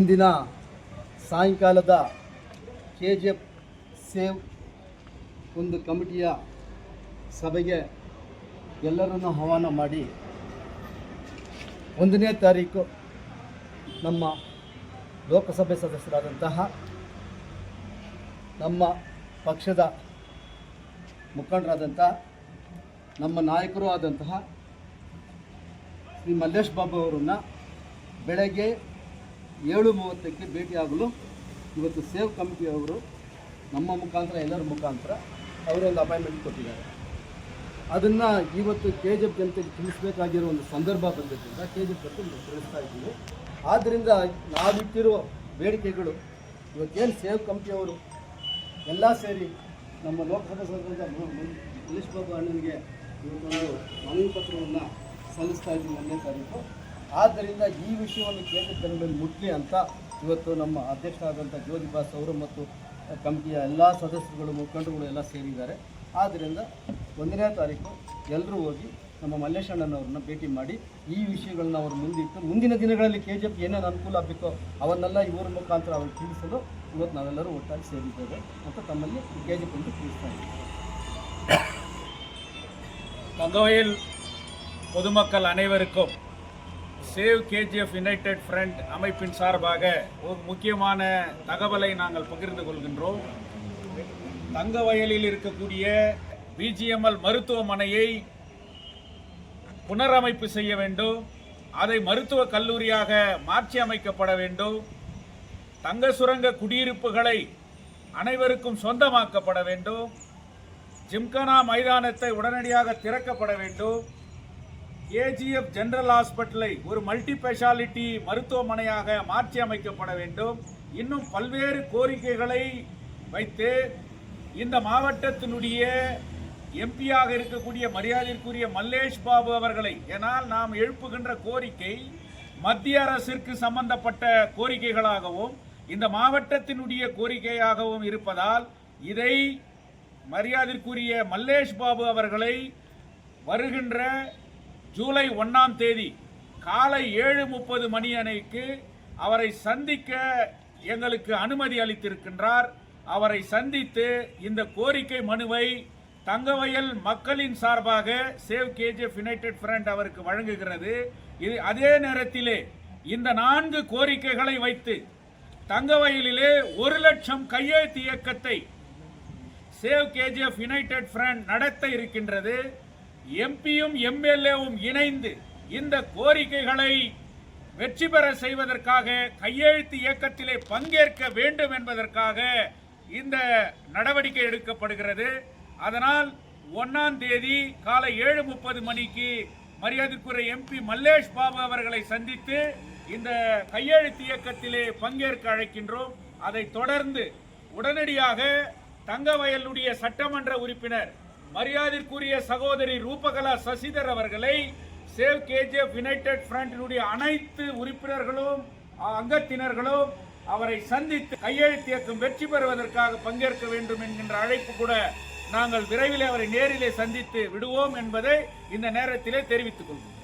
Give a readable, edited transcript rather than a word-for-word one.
ಇಂದಿನ ಸಾಯಂಕಾಲದ KGF save ಒಂದು ಕಮಿಟಿಯ ಸಭೆಗೆ ಎಲ್ಲರನ್ನು ಆಹ್ವಾನ ಮಾಡಿ 1ನೇ ತಾರೀಕು ನಮ್ಮ ಲೋಕಸಭೆ ಸದಸ್ಯರಾದಂತಹ ನಮ್ಮ ಪಕ್ಷದ ಮುಖಂಡರಾದಂಥ ನಮ್ಮ ನಾಯಕರು ಆದಂತಹ ಶ್ರೀ ಮಲ್ಲೇಶ್ ಬಾಬು ಅವರನ್ನು ಬೆಳಗ್ಗೆ 7:30ಕ್ಕೆ ಭೇಟಿಯಾಗಲು ಇವತ್ತು ಸೇವ್ ಕಮಿಟಿಯವರು ನಮ್ಮ ಮುಖಾಂತರ ಎಲ್ಲರ ಮುಖಾಂತರ ಅವರೊಂದು ಅಪಾಯಿಂಟ್ಮೆಂಟ್ ಕೊಟ್ಟಿದ್ದಾರೆ. ಅದನ್ನು ಇವತ್ತು KGF ಜನತೆಗೆ ತಿಳಿಸಬೇಕಾಗಿರೋ ಒಂದು ಸಂದರ್ಭ ಬಂದಿದ್ದರಿಂದ KGF ಜನತೆ ತಿಳಿಸ್ತಾ ಇದ್ದೀವಿ. ಆದ್ದರಿಂದ ನಾವಿಟ್ಟಿರೋ ಬೇಡಿಕೆಗಳು ಇವತ್ತೇನು ಸೇವ್ ಕಮಿಟಿಯವರು ಎಲ್ಲ ಸೇರಿ ನಮ್ಮ ಲೋಕಸಭಾ ಸದಸ್ಯರಾದ ಮಲ್ಲೇಶ್ ಬಾಬು ಅಣ್ಣನಿಗೆ ಇವತ್ತೊಂದು ಮನವಿ ಪತ್ರವನ್ನು ಸಲ್ಲಿಸ್ತಾ ಇದ್ದೀವಿ 1ನೇ ತಾರೀಕು. ಆದ್ದರಿಂದ ಈ ವಿಷಯವನ್ನು KGF ಜನರಲ್ಲಿ ಮುಟ್ಲಿ ಅಂತ ಇವತ್ತು ನಮ್ಮ ಅಧ್ಯಕ್ಷರಾದಂಥ ಜ್ಯೋತಿ ಬಾಸ್ ಅವರು ಮತ್ತು ಕಮಿಟಿಯ ಎಲ್ಲ ಸದಸ್ಯರುಗಳು ಮುಖಂಡರುಗಳು ಎಲ್ಲ ಸೇರಿದ್ದಾರೆ. ಆದ್ದರಿಂದ 1ನೇ ತಾರೀಕು ಎಲ್ಲರೂ ಹೋಗಿ ನಮ್ಮ ಮಲ್ಲೇಶ್ ಅಣ್ಣನವ್ರನ್ನ ಭೇಟಿ ಮಾಡಿ ಈ ವಿಷಯಗಳನ್ನ ಅವರು ಮುಂದಿಟ್ಟು ಮುಂದಿನ ದಿನಗಳಲ್ಲಿ KGF ಏನೇನು ಅನುಕೂಲ ಆಗಬೇಕೋ ಅವನ್ನೆಲ್ಲ ಇವರ ಮುಖಾಂತರ ಅವ್ರಿಗೆ ತಿಳಿಸಲು ಇವತ್ತು ನಾವೆಲ್ಲರೂ ಒಟ್ಟಾಗಿ ಸೇರಿದ್ದೇವೆ ಅಂತ ತಮ್ಮಲ್ಲಿ KGF ಎಂದು ತಿಳಿಸ್ತಾ ಇದ್ದೀವಿ. தங்கவயல் பொதுமக்கள் அனைவருக்கும் சேவ் KGF யுனைடெட் ஃப்ரண்ட் அமைப்பின் சார்பாக ஒரு முக்கியமான தகவலை நாங்கள் பகிர்ந்து கொள்கின்றோம். தங்கவயலில் இருக்கக்கூடிய BGML மருத்துவமனையை புனரமைப்பு செய்ய வேண்டும். அதை மருத்துவக் கல்லூரியாக மாற்றி அமைக்கப்பட வேண்டும். தங்க சுரங்க குடியிருப்புகளை அனைவருக்கும் சொந்தமாக்கப்பட வேண்டும். ஜிம்கானா மைதானத்தை உடனடியாக திறக்கப்பட வேண்டும். KGF ஜெனரல் ஹாஸ்பிட்டலை ஒரு மல்டி ஸ்பெஷாலிட்டி மருத்துவமனையாக மாற்றி அமைக்கப்பட வேண்டும். இன்னும் பல்வேறு கோரிக்கைகளை வைத்து இந்த மாவட்டத்தினுடைய எம்பியாக இருக்கக்கூடிய மரியாதைக்குரிய மல்லேஷ் பாபு அவர்களை, ஏனால் நாம் எழுப்புகின்ற கோரிக்கை மத்திய அரசிற்கு சம்பந்தப்பட்ட கோரிக்கைகளாகவும் இந்த மாவட்டத்தினுடைய கோரிக்கையாகவும் இருப்பதால் இதை மரியாதைக்குரிய மல்லேஷ் பாபு அவர்களை வருகின்ற ஜூலை 1ஆம் தேதி காலை 7:30 மணி அணைக்கு அவரை சந்திக்க எங்களுக்கு அனுமதி அளித்திருக்கின்றார். அவரை சந்தித்து இந்த கோரிக்கை மனுவை தங்கவயல் மக்களின் சார்பாக சேவ் KGF யுனைடெட் ஃப்ரண்ட் அவருக்கு வழங்குகிறது. இது அதே நேரத்திலே இந்த 4 கோரிக்கைகளை வைத்து தங்கவயலிலே 1 லட்சம் கையெழுத்து இயக்கத்தை சேவ் KGF யுனைடெட் ஃப்ரண்ட் நடத்த இருக்கின்றது. எம்பியும் MLAவும் இணைந்து இந்த கோரிக்கைகளை வெற்றி பெற செய்வதற்காக கையெழுத்து இயக்கத்திலே பங்கேற்க வேண்டும் என்பதற்காக இந்த நடவடிக்கை எடுக்கப்படுகிறது. அதனால் 1ஆம் தேதி காலை 7:30 மணிக்கு மரியாதைக்குரிய MP மல்லேஷ் பாபு அவர்களை சந்தித்து இந்த கையெழுத்து இயக்கத்திலே பங்கேற்க அழைக்கின்றோம். அதை தொடர்ந்து உடனடியாக தங்கவயலுடைய சட்டமன்ற உறுப்பினர் மரியாதைக்குரிய சகோதரி ரூபகலா சசிதர் அவர்களை சேவ் KGF யுனைடெட் ஃப்ரண்டினுடைய அனைத்து உறுப்பினர்களும் அங்கத்தினர்களும் அவரை சந்தித்து கையெழுத்து இயக்கம் வெற்றி பெறுவதற்காக பங்கேற்க வேண்டும் என்கின்ற அழைப்பு கூட நாங்கள் விரைவில் அவரை நேரிலே சந்தித்து விடுவோம் என்பதை இந்த நேரத்திலே தெரிவித்துக் கொள்வோம்.